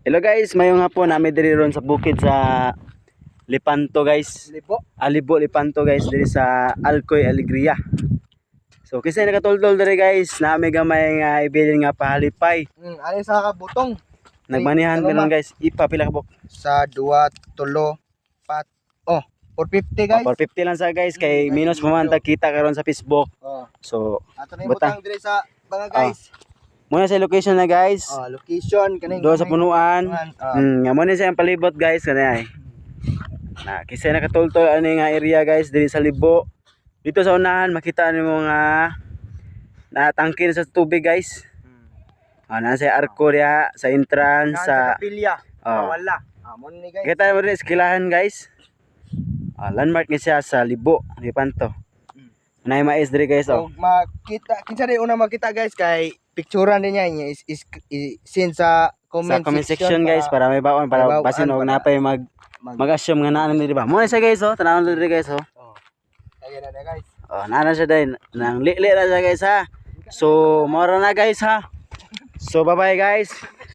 Hello guys, mayong hapon namin diri ron sa bukid sa Lipanto guys. Alibo Lipanto guys diri sa Alcoy Alegria. So kasi nakatultol diri guys, naami gamay nga ibilin nga pahalipay. Ani sa kabutong Nagmanihan karon guys, ipa pila ka buk? sa 2, 3, 4. Oh, 450 guys. 450 lang sa guys kay minus pamanta kita karon sa Facebook. Oh, So ato na butang diri sa mga guys. muna sa location na guys. Location kaning Do sa punuan. Oh. Nga mo ni sa palibot guys kanay. Na kisay nakatultol ani nga area guys diri sa Libo. Dito sa unahan makita nimo nga natangkil sa tubig guys. Na sa arko diha sa entrance sa kapilya. Oh. Wala. Mo ni guys. Kita mo rin eskilahan guys. Landmark ni siya sa Libo, Lipanto. Nay mais diri guys oh. So, makita kinsa rin una makita guys kay picturean din niya is send sa comment, Sa comment section guys para may baon para may baon, basin og para napay mag-assume nga naa ni di ba. Mo na siya guys oh, tanawon diri guys oh. Ayan na guys. Oh, naa na siya din. Nang li na siya guys ha. So, mora na guys ha. So, bye-bye guys.